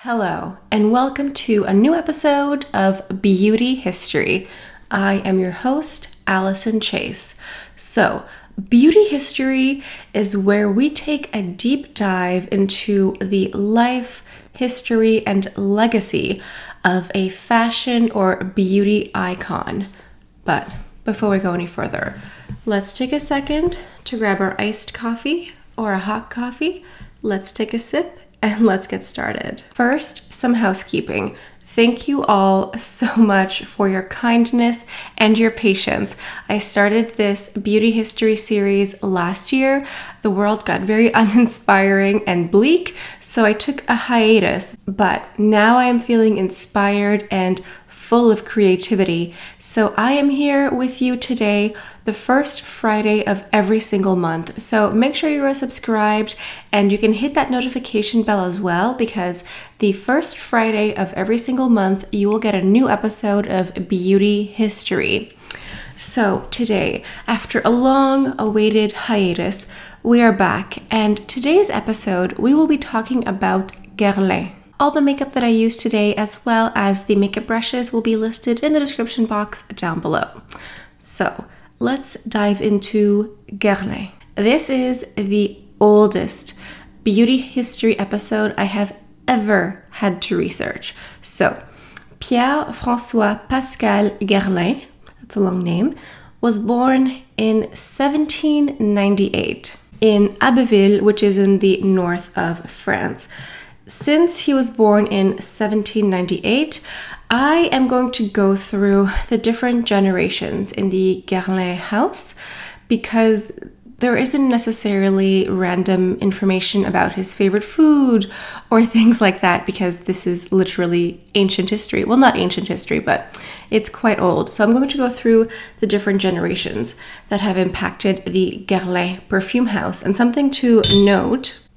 Hello, and welcome to a new episode of Beauty History. I am your host, Allison Chase. So, Beauty History is where we take a deep dive into the life, history, and legacy of a fashion or beauty icon. But before we go any further, let's take a second to grab our iced coffee or a hot coffee. Let's take a sip and let's get started. First, some housekeeping. Thank you all so much for your kindness and your patience. I started this beauty history series last year. The world got very uninspiring and bleak, so I took a hiatus, but now I am feeling inspired and full of creativity. So I am here with you today, the first Friday of every single month. So make sure you are subscribed and you can hit that notification bell as well, because the first Friday of every single month, you will get a new episode of Beauty History. So today, after a long awaited hiatus, we are back, and today's episode, we will be talking about Guerlain. All the makeup that I use today, as well as the makeup brushes, will be listed in the description box down below. So let's dive into Guerlain. This is the oldest beauty history episode I have ever had to research. So Pierre-François Pascal Guerlain, that's a long name, was born in 1798 in Abbeville, which is in the north of France. Since he was born in 1798, I am going to go through the different generations in the Guerlain house, because there isn't necessarily random information about his favorite food or things like that, because this is literally ancient history. Well, not ancient history, but it's quite old. So I'm going to go through the different generations that have impacted the Guerlain perfume house. And something to note,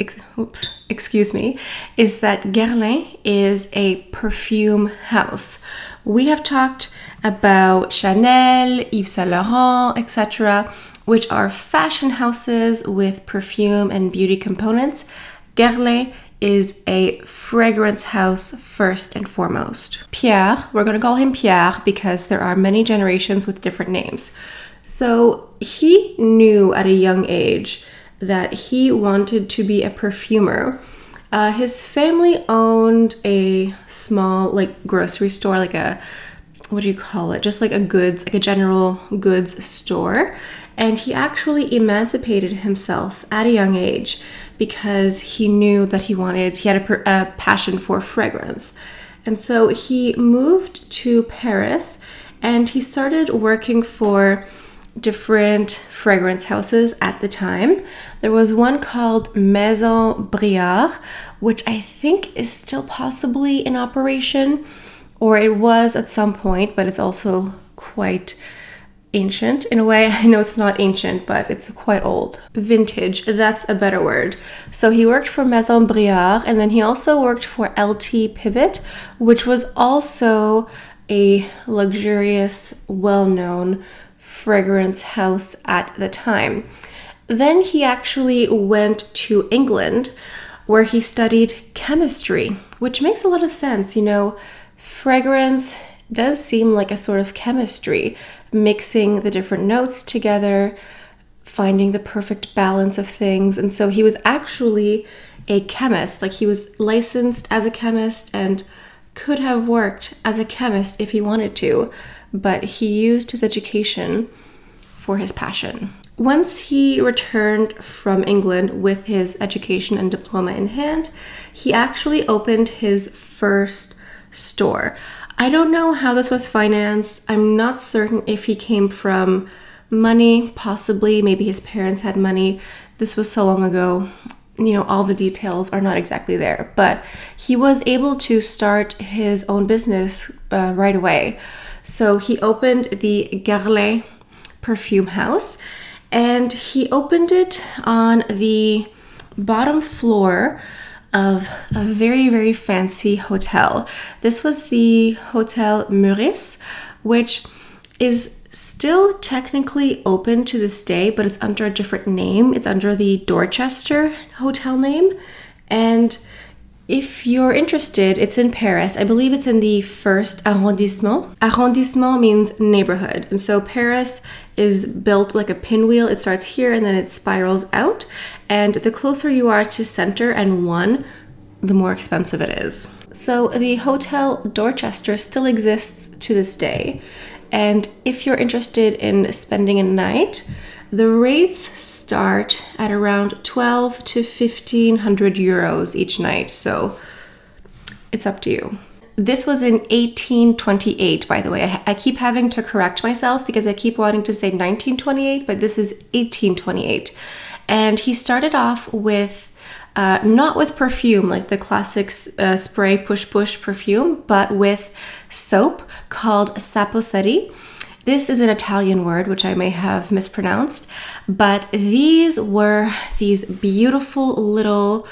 excuse me, is that Guerlain is a perfume house. We have talked about Chanel, Yves Saint Laurent, etc., which are fashion houses with perfume and beauty components. Guerlain is a fragrance house first and foremost. Pierre, we're going to call him Pierre because there are many generations with different names. So he knew at a young age that he wanted to be a perfumer. His family owned a small grocery store, like a, what do you call it? Just like a general goods store. And he actually emancipated himself at a young age because he knew that he had a passion for fragrance. And so he moved to Paris and he started working for different fragrance houses at the time. There was one called Maison Briard, which I think is still possibly in operation, or it was at some point, but it's also quite ancient in a way. I know it's not ancient, but it's quite old. Vintage, that's a better word. So he worked for Maison Briard, and then he also worked for LT Pivot, which was also a luxurious, well-known fragrance house at the time. Then he actually went to England, where he studied chemistry, which makes a lot of sense. You know, fragrance does seem like a sort of chemistry, mixing the different notes together, finding the perfect balance of things. And so he was actually a chemist. Like, he was licensed as a chemist and could have worked as a chemist if he wanted to, but he used his education for his passion. Once he returned from England with his education and diploma in hand, he actually opened his first store. I don't know how this was financed. I'm not certain if he came from money, possibly, maybe his parents had money. This was so long ago, you know, all the details are not exactly there, but he was able to start his own business right away. So he opened the Guerlain perfume house, and he opened it on the bottom floor of a very, very fancy hotel. This was the Hotel Meurice, which is still technically open to this day, but it's under a different name. It's under the Dorchester hotel name, and If you're interested, it's in Paris. I believe it's in the first arrondissement. Arrondissement means neighborhood. And so Paris is built like a pinwheel. It starts here and then it spirals out. And the closer you are to center and one, the more expensive it is. So the Hotel Dorchester still exists to this day. And if you're interested in spending a night, the rates start at around 12 to 1500 euros each night, so it's up to you. This was in 1828, by the way. I keep having to correct myself because I keep wanting to say 1928, but this is 1828. And he started off with, not with perfume, like the classic spray push perfume, but with soap called Sapposetti. This is an Italian word, which I may have mispronounced, but these were these beautiful little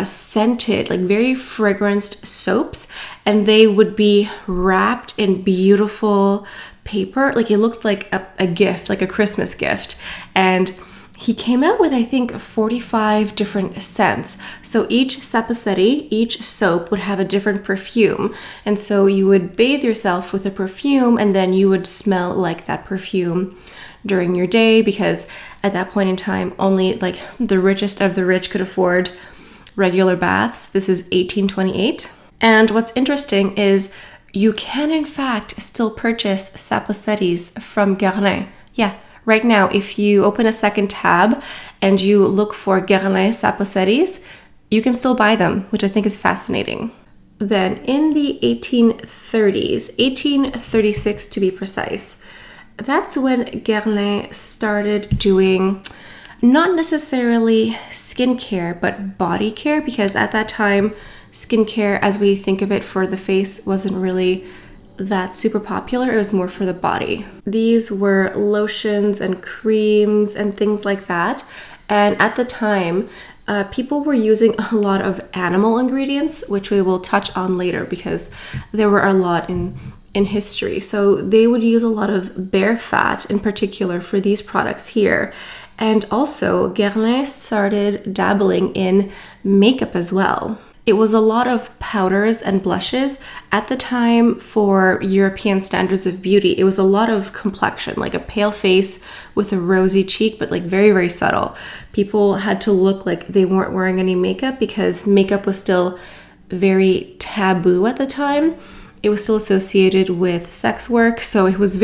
scented, like very fragranced soaps, and they would be wrapped in beautiful paper. Like it looked like a gift, like a Christmas gift. And he came out with, I think, 45 different scents. So each Sapposetti, each soap would have a different perfume. And so you would bathe yourself with a perfume and then you would smell like that perfume during your day, because at that point in time, only like the richest of the rich could afford regular baths. This is 1828. And what's interesting is you can in fact still purchase Sapposettis from Guerlain. Yeah. Right now, if you open a second tab and you look for Guerlain Sapposettis, you can still buy them, which I think is fascinating. Then in the 1830s, 1836 to be precise, that's when Guerlain started doing not necessarily skincare, but body care, because at that time, skincare as we think of it for the face wasn't really that super popular. It was more for the body. These were lotions and creams and things like that. And at the time, people were using a lot of animal ingredients, which we will touch on later because there were a lot in history. So they would use a lot of bear fat in particular for these products here. And also Guerlain started dabbling in makeup as well. It was a lot of powders and blushes. At the time, for European standards of beauty, it was a lot of complexion, like a pale face with a rosy cheek, but like very, very subtle. People had to look like they weren't wearing any makeup because makeup was still very taboo at the time. It was still associated with sex work. So it was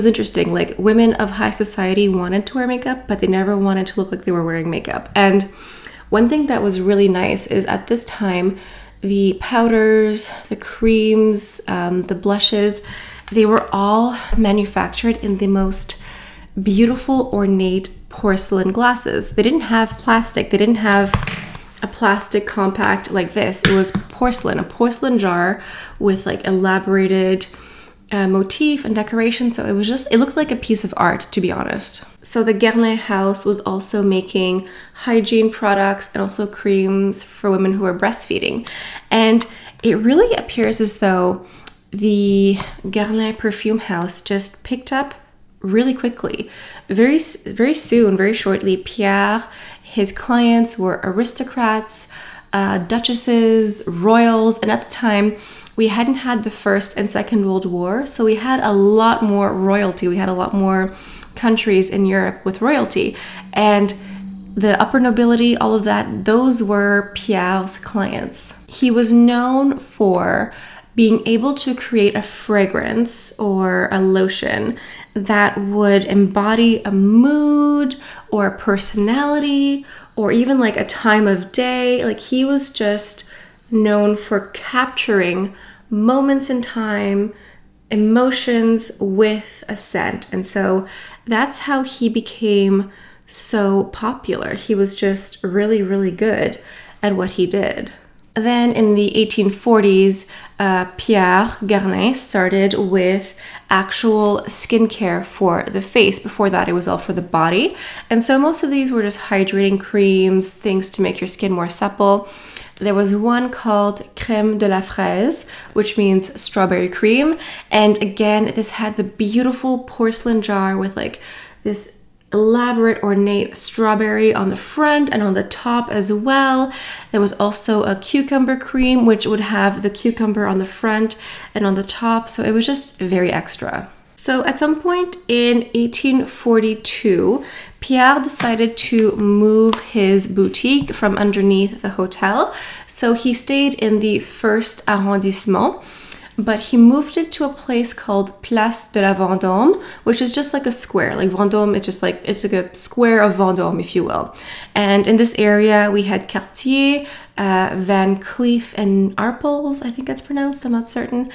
interesting. Like women of high society wanted to wear makeup, but they never wanted to look like they were wearing makeup. And one thing that was really nice is at this time, the powders, the creams, the blushes, they were all manufactured in the most beautiful, ornate porcelain glasses. They didn't have plastic. They didn't have a plastic compact like this. It was porcelain, a porcelain jar with like elaborated motif and decoration. So it looked like a piece of art, to be honest. So the Guerlain house was also making hygiene products and also creams for women who are breastfeeding. And it really appears as though the Guerlain perfume house just picked up really quickly. Very soon, very shortly, Pierre, his clients were aristocrats, duchesses, royals, and at the time, we hadn't had the First and Second World War, so we had a lot more royalty. We had a lot more countries in Europe with royalty. And the upper nobility, all of that, those were Pierre's clients. He was known for being able to create a fragrance or a lotion that would embody a mood or a personality or even like a time of day. Like he was just known for capturing moments in time, emotions with a scent. And so that's how he became so popular. He was just really, really good at what he did. Then in the 1840s, Pierre Guerlain started with actual skincare for the face. Before that, it was all for the body. And so most of these were just hydrating creams, things to make your skin more supple. There was one called crème de la fraise, which means strawberry cream. And again, this had the beautiful porcelain jar with like this elaborate, ornate strawberry on the front and on the top as well. There was also a cucumber cream, which would have the cucumber on the front and on the top. So it was just very extra. So at some point in 1842, Pierre decided to move his boutique from underneath the hotel. So he stayed in the first arrondissement, but he moved it to a place called Place de la Vendôme, which is just like a square. Like Vendôme, it's like a square of Vendôme, if you will. And in this area, we had Cartier, Van Cleef and Arpels, I think that's pronounced, I'm not certain,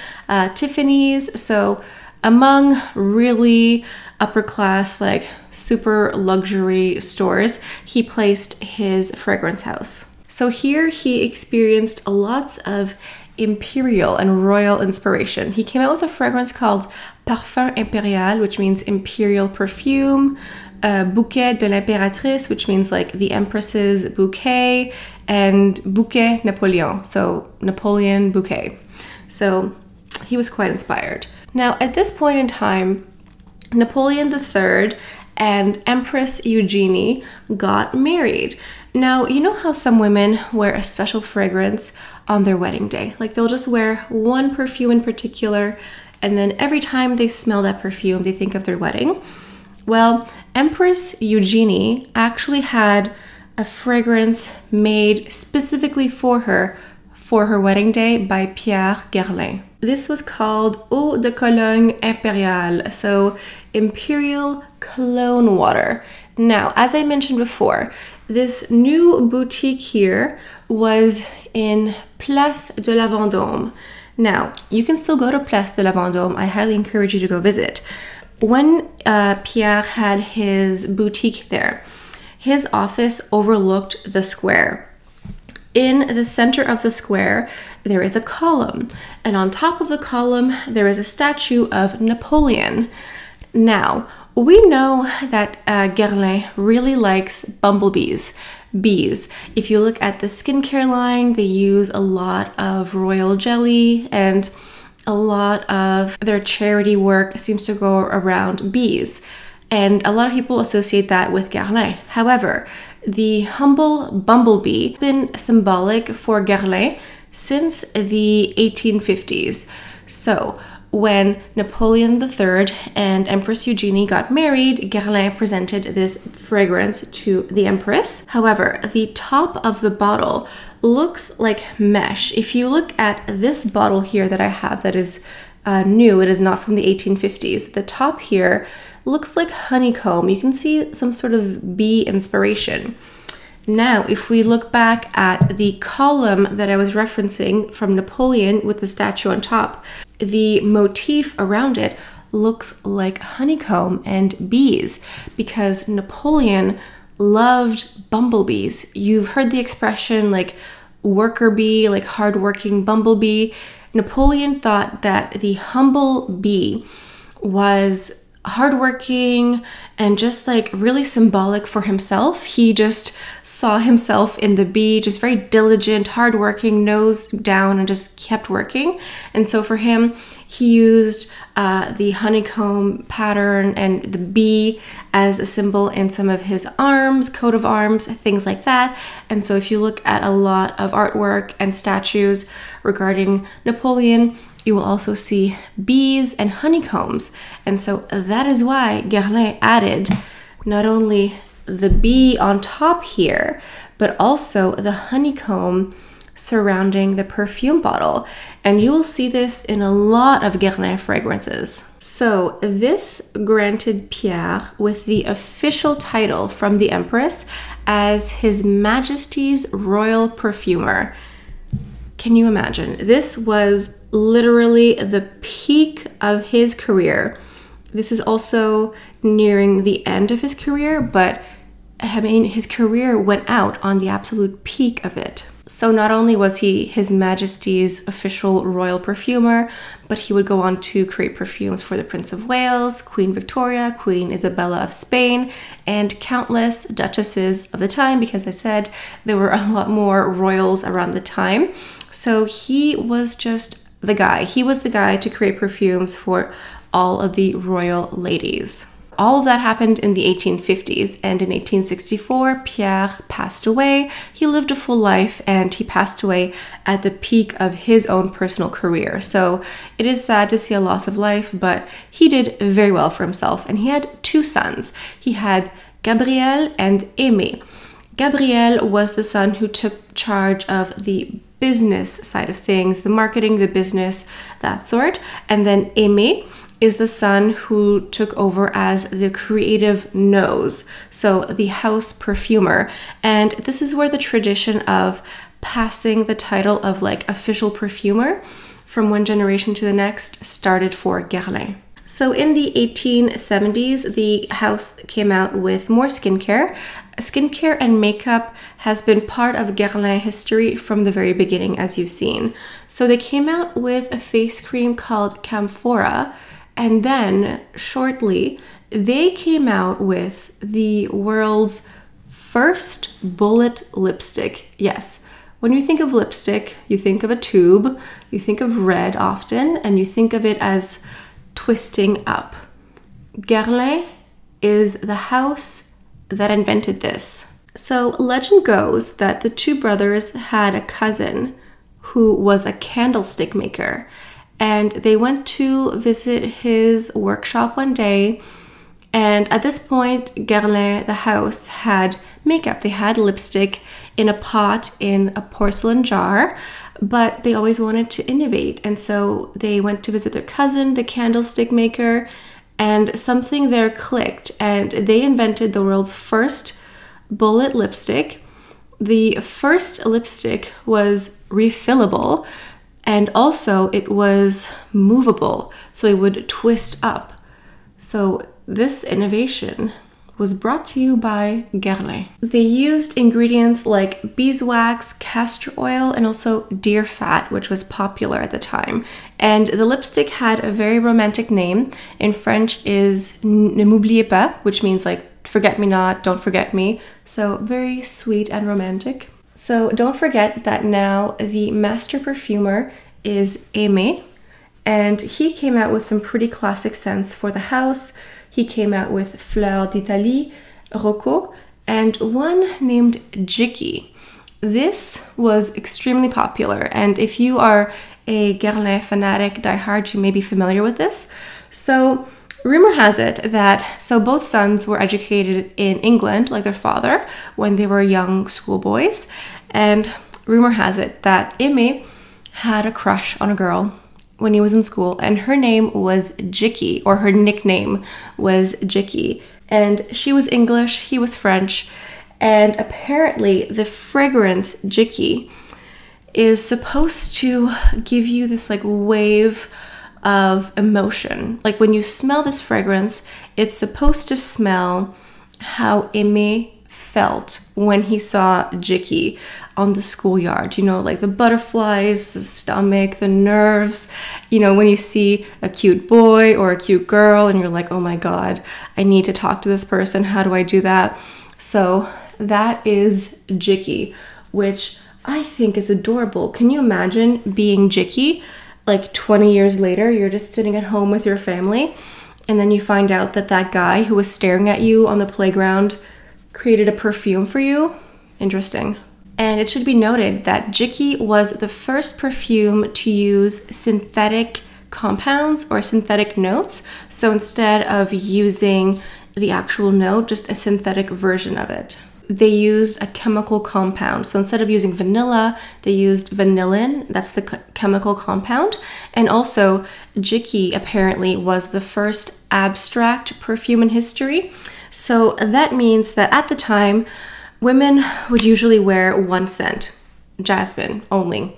Tiffany's. So among really upper class, like super luxury stores, he placed his fragrance house. So here he experienced lots of imperial and royal inspiration. He came out with a fragrance called Parfum Eperial, which means imperial perfume, Bouquet de l'Impératrice, which means like the Empress's bouquet, and Bouquet Napoleon, so Napoleon bouquet. So he was quite inspired. Now, at this point in time, Napoleon III and Empress Eugenie got married. Now, you know how some women wear a special fragrance on their wedding day? Like they'll just wear one perfume in particular, and then every time they smell that perfume, they think of their wedding. Well, Empress Eugenie actually had a fragrance made specifically for her wedding day by Pierre Guerlain. This was called Eau de Cologne Impériale, so Imperial Cologne Water. Now, as I mentioned before, this new boutique here was in Place de la Vendôme. Now, you can still go to Place de la Vendôme. I highly encourage you to go visit. When Pierre had his boutique there, his office overlooked the square. In the center of the square, there is a column, and on top of the column, there is a statue of Napoleon. Now, we know that Guerlain really likes bumblebees, bees. If you look at the skincare line, they use a lot of royal jelly, and a lot of their charity work seems to go around bees. And a lot of people associate that with Guerlain. However, the humble bumblebee has been symbolic for Guerlain since the 1850s. So when Napoleon III and Empress Eugenie got married, Guerlain presented this fragrance to the Empress. However, the top of the bottle looks like mesh. If you look at this bottle here that I have that is new, it is not from the 1850s. The top here looks like honeycomb. You can see some sort of bee inspiration. Now, if we look back at the column that I was referencing from Napoleon with the statue on top, the motif around it looks like honeycomb and bees because Napoleon loved bumblebees. You've heard the expression like worker bee, like hardworking bumblebee. Napoleon thought that the humble bee was hardworking and just like really symbolic for himself. He just saw himself in the bee, just very diligent, hardworking, nose down, and just kept working. And so for him, he used the honeycomb pattern and the bee as a symbol in some of his arms, coat of arms, things like that. And so if you look at a lot of artwork and statues regarding Napoleon, you will also see bees and honeycombs. And so that is why Guerlain added not only the bee on top here, but also the honeycomb surrounding the perfume bottle. And you will see this in a lot of Guerlain fragrances. So this granted Pierre with the official title from the Empress as His Majesty's Royal Perfumer. Can you imagine? This was literally the peak of his career. This is also nearing the end of his career, but I mean, his career went out on the absolute peak of it. So not only was he His Majesty's official royal perfumer, but he would go on to create perfumes for the Prince of Wales, Queen Victoria, Queen Isabella of Spain, and countless duchesses of the time, because I said there were a lot more royals around the time. So he was just the guy. He was the guy to create perfumes for all of the royal ladies. all of that happened in the 1850s, and in 1864, Pierre passed away. He lived a full life, and he passed away at the peak of his own personal career. So it is sad to see a loss of life, but he did very well for himself, and he had two sons. He had Gabriel and Aimé. Gabriel was the son who took charge of the business side of things, the marketing, the business, that sort. And then Aimé is the son who took over as the creative nose, so the house perfumer. And this is where the tradition of passing the title of like official perfumer from one generation to the next started for Guerlain. So in the 1870s, the house came out with more skincare. Skincare and makeup has been part of Guerlain history from the very beginning, as you've seen. So they came out with a face cream called Camphora, and then shortly, they came out with the world's first bullet lipstick. Yes, when you think of lipstick, you think of a tube, you think of red often, and you think of it as twisting up. Guerlain is the house that invented this. So legend goes that the two brothers had a cousin who was a candlestick maker, and they went to visit his workshop one day, and at this point Guerlain, the house, had makeup. They had lipstick in a pot in a porcelain jar, but they always wanted to innovate, and so they went to visit their cousin, the candlestick maker, and something there clicked, and they invented the world's first bullet lipstick. The first lipstick was refillable, and also it was movable, so it would twist up. So this innovation was brought to you by Guerlain. They used ingredients like beeswax, castor oil, and also deer fat, which was popular at the time. And the lipstick had a very romantic name. In French is Ne m'oubliez pas, which means like forget me not, don't forget me. So very sweet and romantic. So don't forget that now the master perfumer is Aimé, and he came out with some pretty classic scents for the house. He came out with Fleur d'Italie, Rocco, and one named Jicky. This was extremely popular, and if you are a Guerlain fanatic diehard, you may be familiar with this. So rumor has it that both sons were educated in England, like their father, when they were young schoolboys, and rumor has it that Aimé had a crush on a girl when he was in school, and her name was Jicky, or her nickname was Jicky. And she was English, he was French, and apparently the fragrance Jicky is supposed to give you this like wave of emotion. Like when you smell this fragrance, it's supposed to smell how Aimé felt when he saw Jicky on the schoolyard, you know, like the butterflies, the stomach, the nerves, you know, when you see a cute boy or a cute girl and you're like, oh my God, I need to talk to this person. How do I do that? So that is Jicky, which I think is adorable. Can you imagine being Jicky? Like 20 years later, you're just sitting at home with your family, and then you find out that that guy who was staring at you on the playground created a perfume for you. Interesting. And it should be noted that Jicky was the first perfume to use synthetic compounds or synthetic notes. So instead of using the actual note, just a synthetic version of it. They used a chemical compound. So instead of using vanilla, they used vanillin. That's the chemical compound. And also, Jicky apparently was the first abstract perfume in history. So that means that at the time, women would usually wear one scent, jasmine only,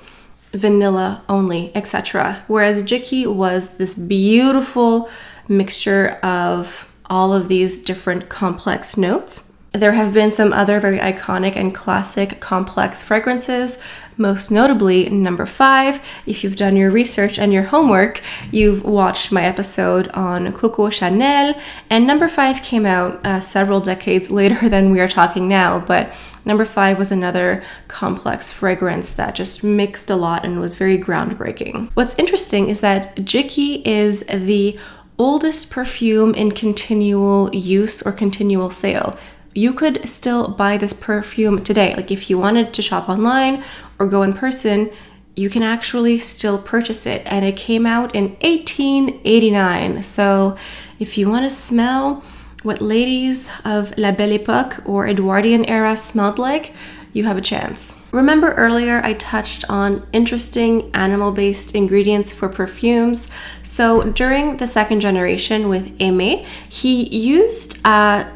vanilla only, etc. Whereas Jicky was this beautiful mixture of all of these different complex notes. There have been some other very iconic and classic complex fragrances, most notably number 5. If you've done your research and your homework, you've watched my episode on Coco Chanel, and number 5 came out several decades later than we are talking now, but number 5 was another complex fragrance that just mixed a lot and was very groundbreaking. What's interesting is that Jicky is the oldest perfume in continual use or continual sale. You could still buy this perfume today. Like if you wanted to shop online or go in person, you can actually still purchase it. And it came out in 1889. So if you want to smell what ladies of La Belle Époque or Edwardian era smelled like, you have a chance. Remember earlier I touched on interesting animal-based ingredients for perfumes. So during the second generation with Aimé, he used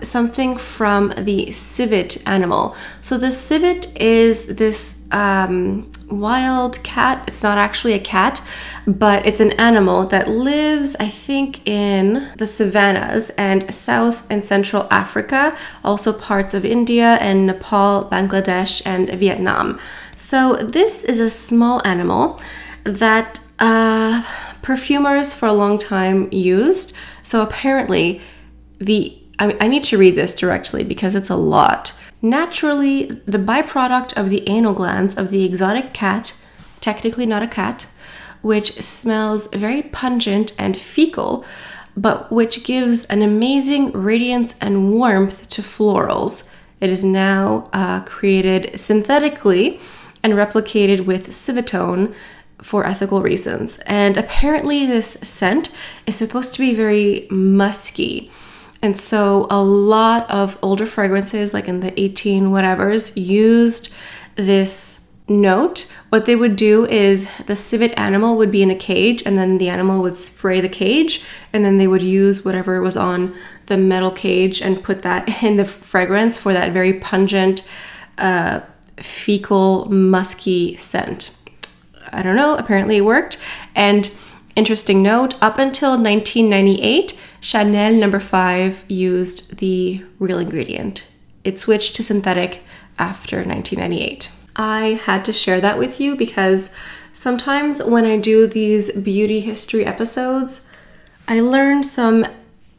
something from the civet animal. So the civet is this wild cat. It's not actually a cat, but it's an animal that lives, I think, in the savannas and South and Central Africa, also parts of India and Nepal, Bangladesh, and Vietnam. So this is a small animal that perfumers for a long time used. So apparently I need to read this directly because it's a lot. Naturally, the byproduct of the anal glands of the exotic cat, technically not a cat, which smells very pungent and fecal, but which gives an amazing radiance and warmth to florals. It is now created synthetically and replicated with civetone for ethical reasons. And apparently this scent is supposed to be very musky. And so a lot of older fragrances, like in the 18 whatevers, used this note. What they would do is the civet animal would be in a cage, and then the animal would spray the cage, and then they would use whatever was on the metal cage and put that in the fragrance for that very pungent, fecal, musky scent. I don't know, apparently it worked. And interesting note, up until 1998, Chanel No. 5 used the real ingredient. It switched to synthetic after 1998. I had to share that with you because sometimes when I do these beauty history episodes, I learn some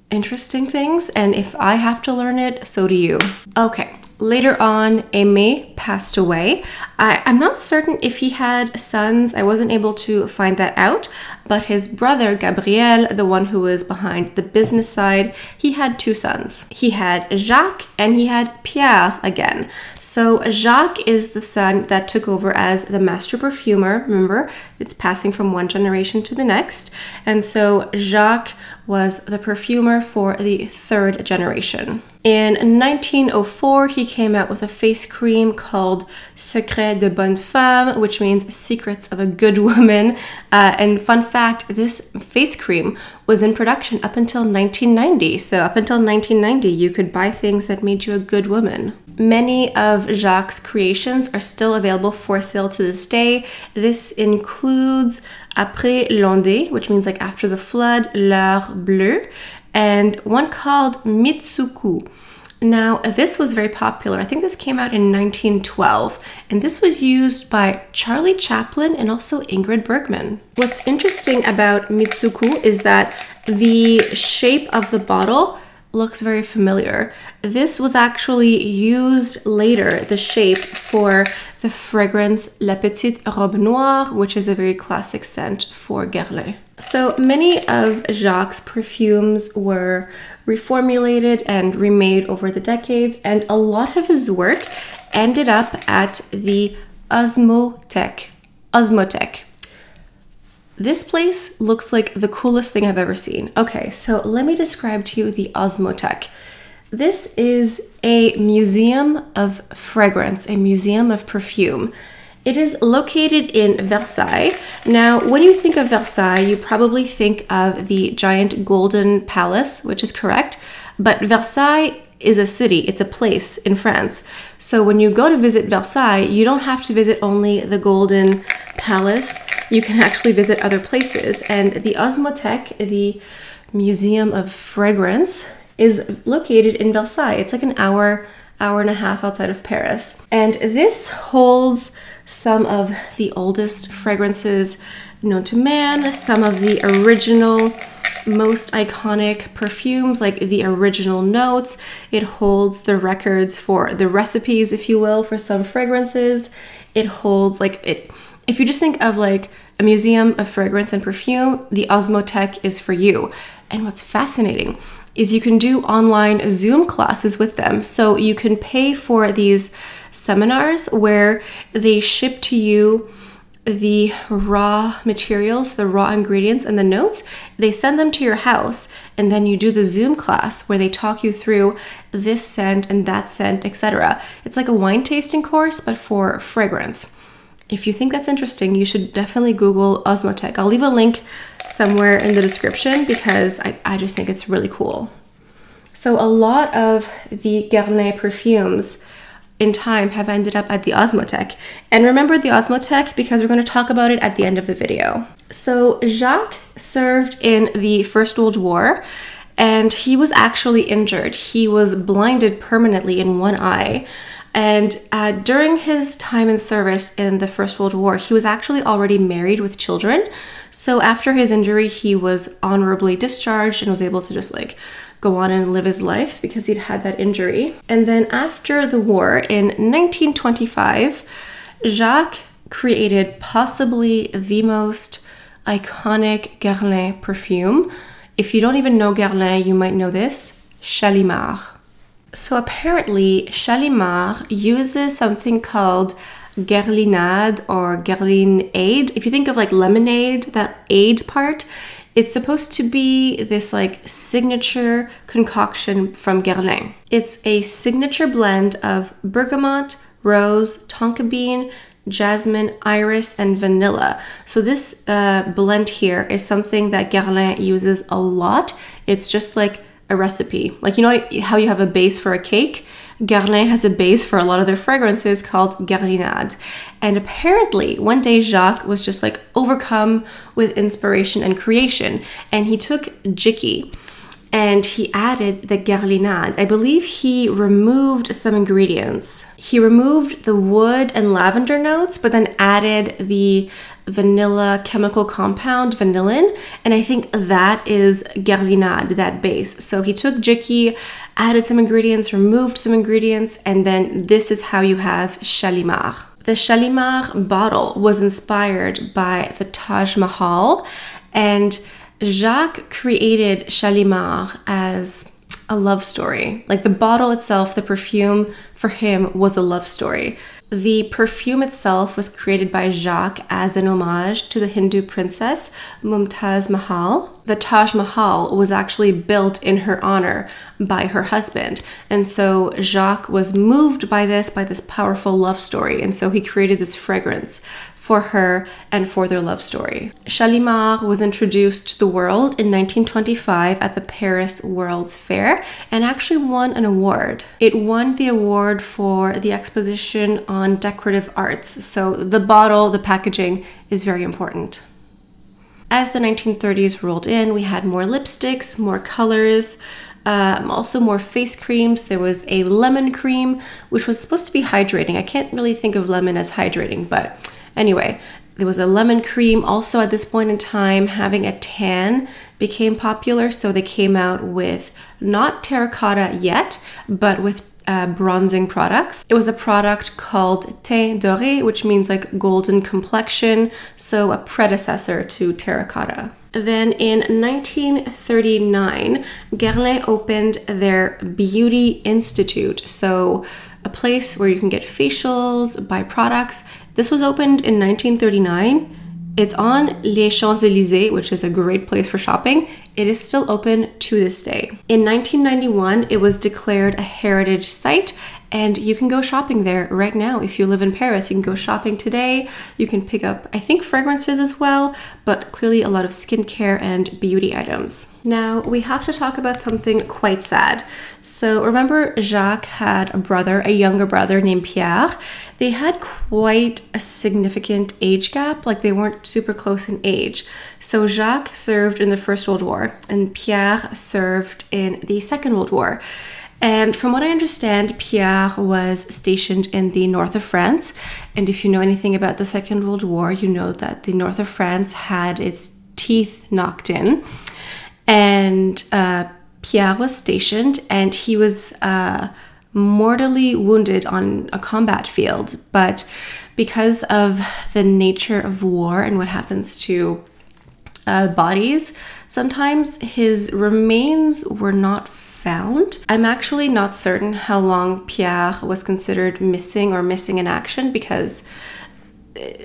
interesting things, and if I have to learn it, so do you. Okay. Later on, Aimé passed away. I'm not certain if he had sons. I wasn't able to find that out. But his brother, Gabriel, the one who was behind the business side, he had two sons. He had Jacques and he had Pierre again. So Jacques is the son that took over as the master perfumer. Remember, it's passing from one generation to the next. And so Jacques was the perfumer for the third generation. In 1904, he came out with a face cream called Secret de Bonne Femme, which means secrets of a good woman. And fun fact, this face cream was in production up until 1990. So up until 1990, you could buy things that made you a good woman. Many of Jacques' creations are still available for sale to this day. This includes Après l'Ondée, which means like after the flood, L'Heure Bleue, and one called Mitsuku. Now, this was very popular. I think this came out in 1912, and this was used by Charlie Chaplin and also Ingrid Bergman. What's interesting about Mitsuku is that the shape of the bottle looks very familiar. This was actually used later, the shape, for the fragrance La Petite Robe Noire, which is a very classic scent for Guerlain. So many of Jacques' perfumes were reformulated and remade over the decades, and a lot of his work ended up at the Osmothèque. This place looks like the coolest thing I've ever seen. Okay, so let me describe to you the Osmothèque. This is a museum of fragrance, a museum of perfume. It is located in Versailles. Now, when you think of Versailles, you probably think of the giant golden palace, which is correct, but Versailles is a city, it's a place in France. So when you go to visit Versailles, you don't have to visit only the Golden Palace, you can actually visit other places. And the Osmothèque, the Museum of Fragrance, is located in Versailles. It's like an hour and a half outside of Paris. And this holds some of the oldest fragrances known to man, some of the original most iconic perfumes, like the original notes. It holds the records for the recipes, if you will, for some fragrances. It holds if you just think of like a museum of fragrance and perfume, the Osmothèque is for you. And what's fascinating is you can do online Zoom classes with them. So you can pay for these seminars where they ship to you the raw materials, the raw ingredients and the notes. They send them to your house, and then you do the Zoom class where they talk you through this scent and that scent, etc. It's like a wine tasting course, but for fragrance. If you think that's interesting, you should definitely Google Osmotek. I'll leave a link somewhere in the description because I just think it's really cool. So a lot of the Guerlain perfumes in time have ended up at the Osmotek. And remember the Osmotek because we're going to talk about it at the end of the video. So Jacques served in the First World War, and he was actually injured. He was blinded permanently in one eye. And during his time in service in the First World War, he was actually already married with children. So after his injury, he was honorably discharged and was able to just like go on and live his life because he'd had that injury. And then after the war in 1925, Jacques created possibly the most iconic Guerlain perfume. If you don't even know Guerlain, you might know this, Shalimar. So apparently Shalimar uses something called Guerlinade or Guerlinade. If you think of like lemonade, that aid part, it's supposed to be this like signature concoction from Guerlain. It's a signature blend of bergamot, rose, tonka bean, jasmine, iris, and vanilla. So this blend here is something that Guerlain uses a lot. It's just like a recipe. Like, you know how you have a base for a cake? Guerlain has a base for a lot of their fragrances called Guerlinade. And apparently one day Jacques was just like overcome with inspiration and creation, and he took Jicky and he added the Guerlinade. I believe he removed some ingredients. He removed the wood and lavender notes, but then added the vanilla chemical compound, vanillin, and I think that is Guerlinade, that base. So he took Jicky, added some ingredients, removed some ingredients, and then this is how you have Shalimar. The Shalimar bottle was inspired by the Taj Mahal, and Jacques created Shalimar as a love story. Like the bottle itself, the perfume for him was a love story. The perfume itself was created by Jacques as an homage to the Hindu princess Mumtaz Mahal. The Taj Mahal was actually built in her honor by her husband. And so Jacques was moved by this powerful love story. And so he created this fragrance for her and for their love story. Shalimar was introduced to the world in 1925 at the Paris World's Fair and actually won an award. It won the award for the exposition on decorative arts. So the bottle, the packaging is very important. As the 1930s rolled in, we had more lipsticks, more colors, also more face creams. There was a lemon cream, which was supposed to be hydrating. I can't really think of lemon as hydrating, but anyway, there was a lemon cream. Also at this point in time, having a tan became popular. So they came out with not terracotta yet, but with bronzing products. It was a product called Teint doré, which means like golden complexion. So a predecessor to terracotta. Then in 1939, Guerlain opened their Beauty Institute. So a place where you can get facials, buy products. This was opened in 1939. It's on Les Champs-Élysées, which is a great place for shopping. It is still open to this day. In 1991, it was declared a heritage site, and you can go shopping there right now. If you live in Paris, you can go shopping today. You can pick up, I think, fragrances as well, but clearly a lot of skincare and beauty items. Now, we have to talk about something quite sad. So remember, Jacques had a brother, a younger brother named Pierre. They had quite a significant age gap, like they weren't super close in age. So Jacques served in the First World War and Pierre served in the Second World War. And from what I understand, Pierre was stationed in the north of France. And if you know anything about the Second World War, you know that the north of France had its teeth knocked in. And Pierre was stationed, and he was mortally wounded on a combat field. But because of the nature of war and what happens to bodies, sometimes his remains were not found. I'm actually not certain how long Pierre was considered missing or missing in action, because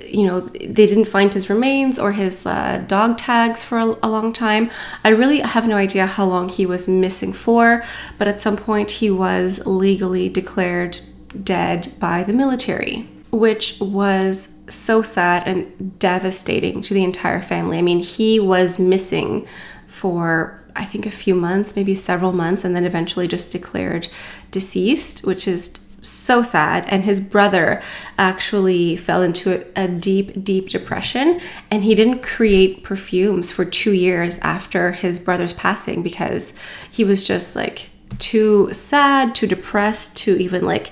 you know, they didn't find his remains or his dog tags for a long time. I really have no idea how long he was missing for, but at some point he was legally declared dead by the military, which was so sad and devastating to the entire family. I mean, he was missing for I think a few months, maybe several months, and then eventually just declared deceased, which is so sad. And his brother actually fell into a deep, deep depression, and he didn't create perfumes for 2 years after his brother's passing, because he was just like too sad, too depressed to even like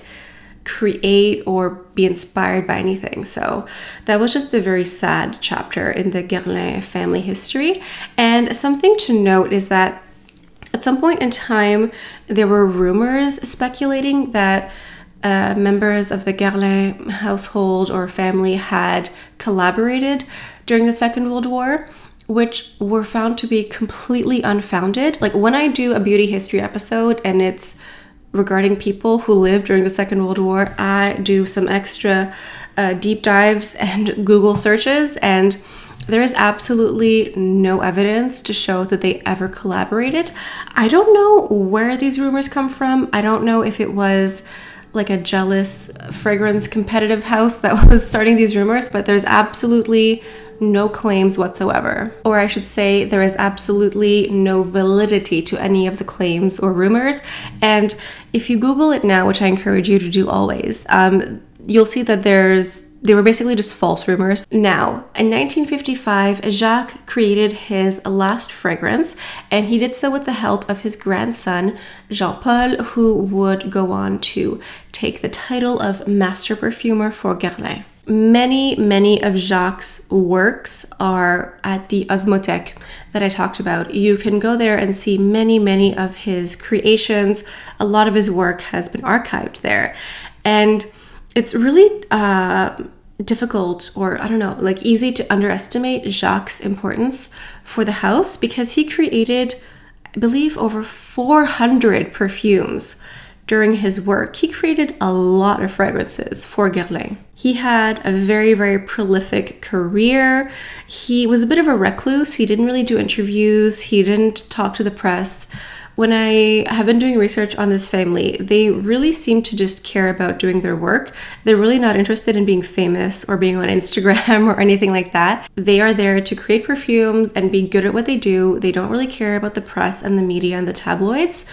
create or be inspired by anything. So that was just a very sad chapter in the Guerlain family history. And something to note is that at some point in time, there were rumors speculating that members of the Guerlain household or family had collaborated during the Second World War, which were found to be completely unfounded. Like when I do a beauty history episode and it's regarding people who lived during the Second World War, I do some extra deep dives and Google searches, and there is absolutely no evidence to show that they ever collaborated. I don't know where these rumors come from. I don't know if it was like a jealous fragrance competitive house that was starting these rumors, but there's absolutely no claims whatsoever. Or I should say, there is absolutely no validity to any of the claims or rumors. And if you Google it now, which I encourage you to do always, you'll see that they were basically just false rumors. Now, in 1955, Jacques created his last fragrance, and he did so with the help of his grandson, Jean-Paul, who would go on to take the title of Master Perfumer for Guerlain. Many of Jacques' works are at the Osmothèque that I talked about. You can go there and see many of his creations. A lot of his work has been archived there. And it's really difficult, or I don't know, like easy to underestimate Jacques' importance for the house, because he created, I believe, over 400 perfumes during his work. He created a lot of fragrances for Guerlain. He had a very prolific career. He was a bit of a recluse. He didn't really do interviews. He didn't talk to the press. When I have been doing research on this family, they really seem to just care about doing their work. They're really not interested in being famous or being on Instagram or anything like that. They are there to create perfumes and be good at what they do. They don't really care about the press and the media and the tabloids.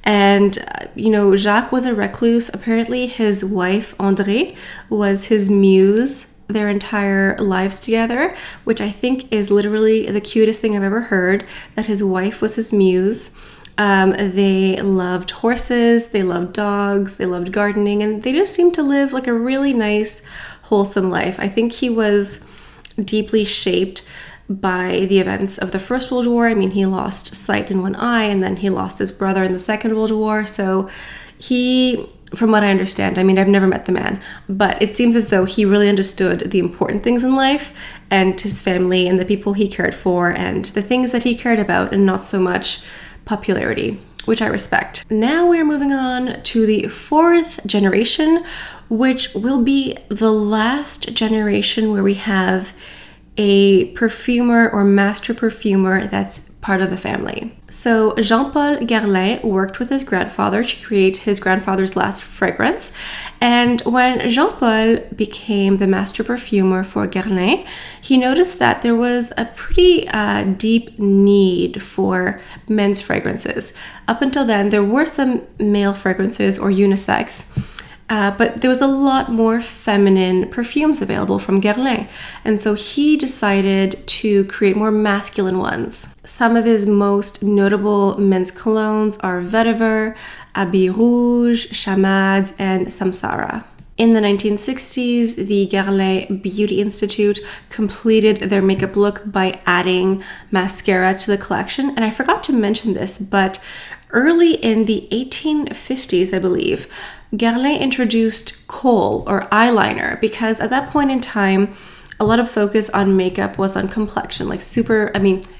And, you know, Jacques was a recluse. Apparently his wife, André, was his muse their entire lives together, which I think is literally the cutest thing I've ever heard, that his wife was his muse. They loved horses, they loved dogs, they loved gardening, and they just seemed to live like a really nice, wholesome life. I think he was deeply shaped by the events of the First World War. I mean, he lost sight in one eye, and then he lost his brother in the Second World War. So he, from what I understand, I mean, I've never met the man, but it seems as though he really understood the important things in life and his family and the people he cared for and the things that he cared about, and not so much popularity, which I respect. Now we're moving on to the fourth generation, which will be the last generation where we have a perfumer or master perfumer that's part of the family. So Jean-Paul Guerlain worked with his grandfather to create his grandfather's last fragrance. And when Jean-Paul became the master perfumer for Guerlain, he noticed that there was a pretty deep need for men's fragrances. Up until then, there were some male fragrances or unisex, but there was a lot more feminine perfumes available from Guerlain. And so he decided to create more masculine ones. Some of his most notable men's colognes are Vetiver, Habit Rouge, Chamade, and Samsara. In the 1960s, the Guerlain Beauty Institute completed their makeup look by adding mascara to the collection. And I forgot to mention this, but early in the 1850s, I believe, Guerlain introduced kohl or eyeliner, because at that point in time, a lot of focus on makeup was on complexion, like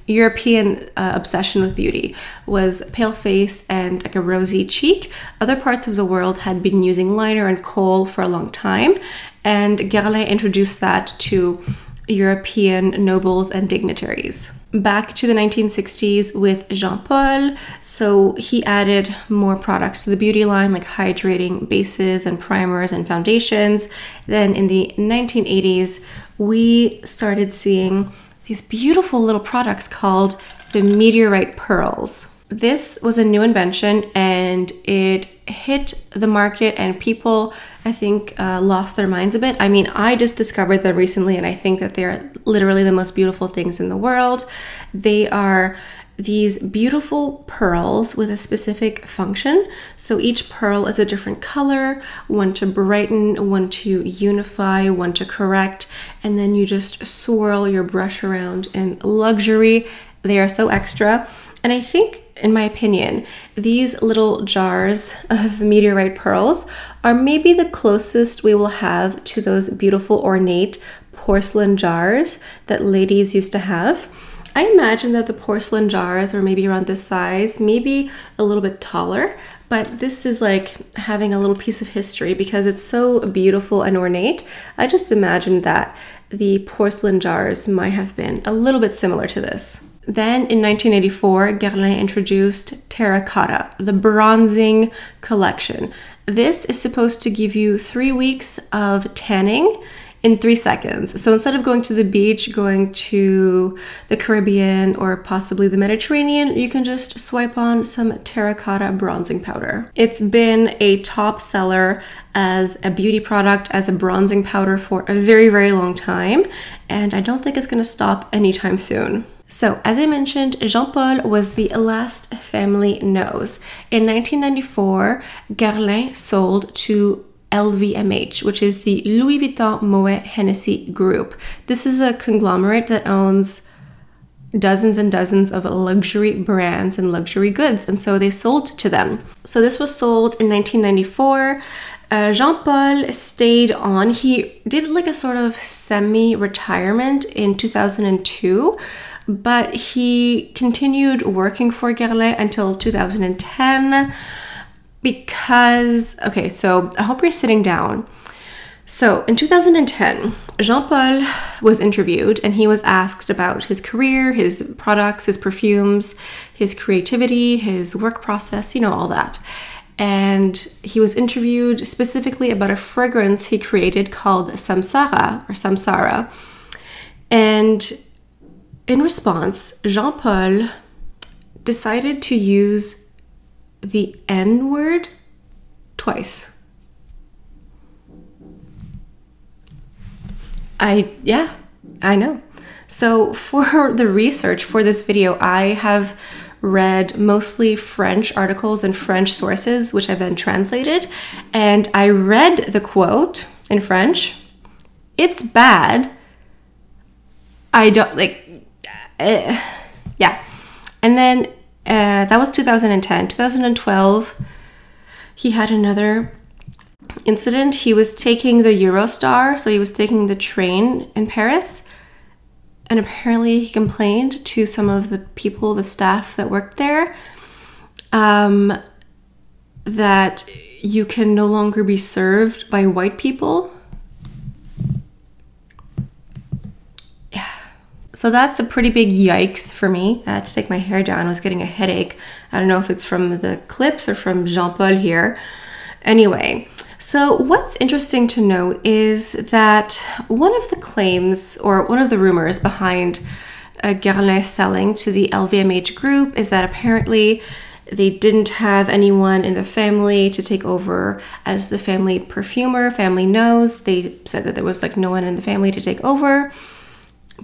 European obsession with beauty was pale face and like a rosy cheek. Other parts of the world had been using liner and kohl for a long time, and Guerlain introduced that to European nobles and dignitaries. Back to the 1960s with Jean Paul, so he added more products to the beauty line, like hydrating bases and primers and foundations. Then in the 1980s, we started seeing these beautiful little products called the Meteorite Pearls. This was a new invention and it hit the market, and people, I think, lost their minds a bit. I mean, I just discovered them recently and I think that they are literally the most beautiful things in the world. They are these beautiful pearls with a specific function. So each pearl is a different color, one to brighten, one to unify, one to correct, and then you just swirl your brush around in luxury. They are so extra. And I think, in my opinion, these little jars of meteorite pearls are maybe the closest we will have to those beautiful ornate porcelain jars that ladies used to have. I imagine that the porcelain jars are maybe around this size, maybe a little bit taller, but this is like having a little piece of history because it's so beautiful and ornate. I just imagine that the porcelain jars might have been a little bit similar to this. Then in 1984, Guerlain introduced Terracotta, the bronzing collection. This is supposed to give you 3 weeks of tanning in 3 seconds. So instead of going to the beach, going to the Caribbean or possibly the Mediterranean, you can just swipe on some terracotta bronzing powder. It's been a top seller as a beauty product, as a bronzing powder for a very, very long time. And I don't think it's gonna stop anytime soon. So, as I mentioned, Jean Paul was the last family nose. In 1994, Guerlain sold to LVMH, which is the Louis Vuitton Moet Hennessy group. This is a conglomerate that owns dozens and dozens of luxury brands and luxury goods, and so they sold to them. So this was sold in 1994. Jean Paul stayed on. He did like a sort of semi-retirement in 2002, but he continued working for Guerlain until 2010 because, okay, so I hope you're sitting down. So in 2010, Jean Paul was interviewed and he was asked about his career, his products, his perfumes, his creativity, his work process, you know, all that. And he was interviewed specifically about a fragrance he created called Samsara. And in response, Jean Paul decided to use the N word twice. I know. So for the research for this video, I have read mostly French articles and French sources, which I've then translated. And I read the quote in French. It's bad. I don't like, yeah. And then that was 2010. 2012, he had another incident. He was taking the Eurostar, so he was taking the train in Paris, and apparently he complained to some of the people, the staff that worked there, that you can no longer be served by white people. Yeah, so that's a pretty big yikes for me. I had to take my hair down. I was getting a headache. I don't know if it's from the clips or from Jean Paul here. Anyway, so what's interesting to note is that one of the claims or one of the rumors behind Guerlain selling to the LVMH group is that apparently they didn't have anyone in the family to take over as the family perfumer, family nose. They said that there was like no one in the family to take over,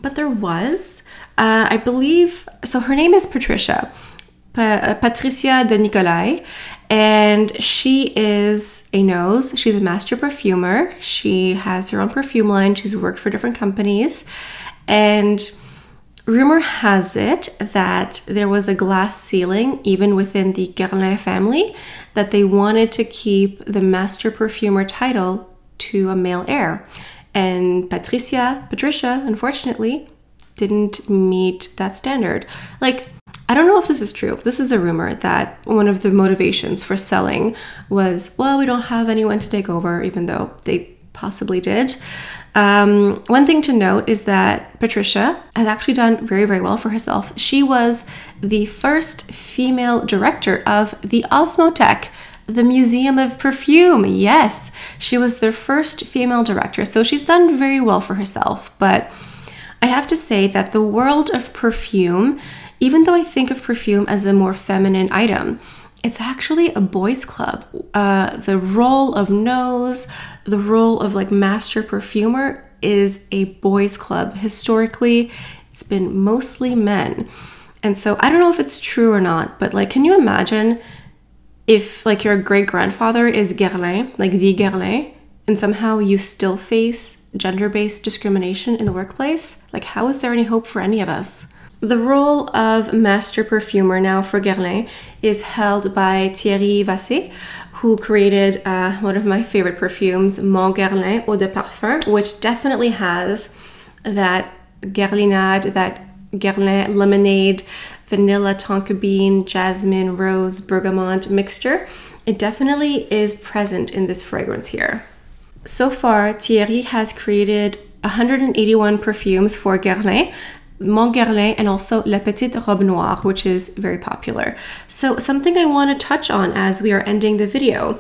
but there was, I believe, so her name is Patricia de Nicolai, and she is a nose. She's a master perfumer. She has her own perfume line. She's worked for different companies. And rumor has it that there was a glass ceiling, even within the Guerlain family, that they wanted to keep the master perfumer title to a male heir. and Patricia, unfortunately, didn't meet that standard. Like, I don't know if this is true. This is a rumor that one of the motivations for selling was, well, we don't have anyone to take over, even though they possibly did. One thing to note is that Patricia has actually done very, very well for herself. She was the first female director of the Osmothèque, the Museum of Perfume. Yes, she was their first female director. So she's done very well for herself. But I have to say that the world of perfume, even though I think of perfume as a more feminine item, it's actually a boys' club. The role of nose, the role of like master perfumer is a boys' club. Historically, it's been mostly men. And so I don't know if it's true or not, but like, can you imagine if like your great-grandfather is Guerlain, like the Guerlain, and somehow you still face gender-based discrimination in the workplace? Like, how is there any hope for any of us? The role of master perfumer now for Guerlain is held by Thierry Vasset, who created one of my favorite perfumes, Mon Guerlain Eau de Parfum, which definitely has that Guerlinade, that Guerlain lemonade, vanilla, tonka bean, jasmine, rose, bergamot mixture. It definitely is present in this fragrance here. So far, Thierry has created 181 perfumes for Guerlain, Mon Guerlain, and also La Petite Robe Noire, which is very popular. So something I want to touch on as we are ending the video.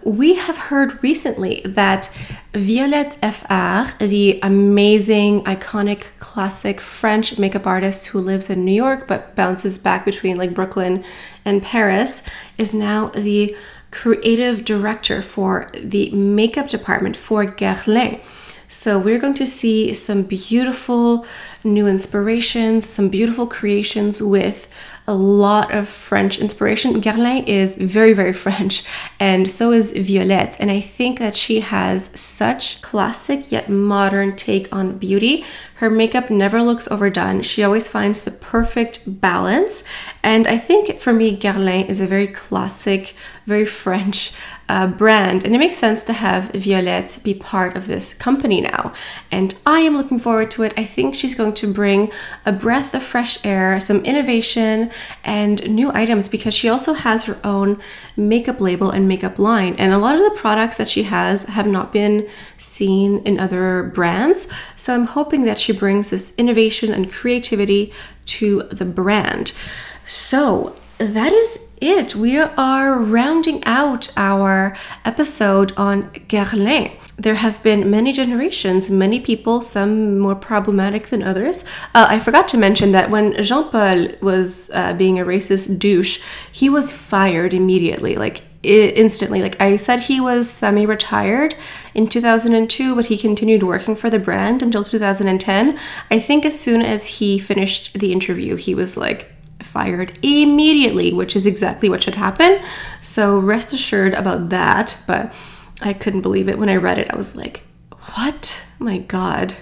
We have heard recently that Violette FR, the amazing, iconic, classic French makeup artist who lives in New York but bounces back between like Brooklyn and Paris, is now the creative director for the makeup department for Guerlain. So we're going to see some beautiful new inspirations, some beautiful creations with a lot of French inspiration. Guerlain is very, very French, and so is Violette. And I think that she has such classic yet modern take on beauty. Her makeup never looks overdone. She always finds the perfect balance. And I think for me, Guerlain is a very classic, very French brand. And it makes sense to have Violette be part of this company now. And I am looking forward to it. I think she's going to bring a breath of fresh air, some innovation, and new items, because she also has her own makeup label and makeup line. And a lot of the products that she has have not been seen in other brands. So I'm hoping that she brings this innovation and creativity to the brand. So that is it. We are rounding out our episode on Guerlain. There have been many generations, many people, some more problematic than others. I forgot to mention that when Jean-Paul was being a racist douche, he was fired immediately, like instantly. Like I said, he was semi-retired in 2002, but he continued working for the brand until 2010. I think as soon as he finished the interview, he was like fired immediately, which is exactly what should happen. So rest assured about that. But I couldn't believe it when I read it. I was like, what? My God.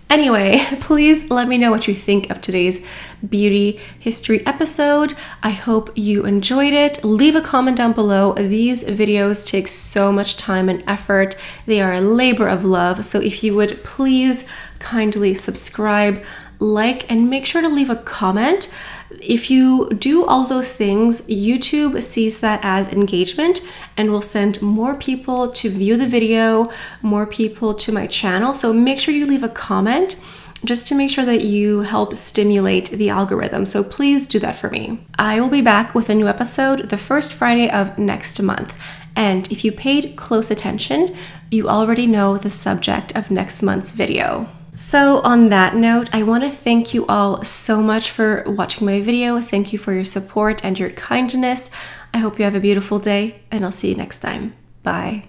Anyway, please let me know what you think of today's beauty history episode. I hope you enjoyed it. Leave a comment down below. These videos take so much time and effort. They are a labor of love. So if you would please kindly subscribe, like, and make sure to leave a comment. If you do all those things, YouTube sees that as engagement and will send more people to view the video, more people to my channel. So make sure you leave a comment just to make sure that you help stimulate the algorithm. So please do that for me. I will be back with a new episode the first Friday of next month. And if you paid close attention, you already know the subject of next month's video. So on that note, I want to thank you all so much for watching my video. Thank you for your support and your kindness. I hope you have a beautiful day, and I'll see you next time. Bye.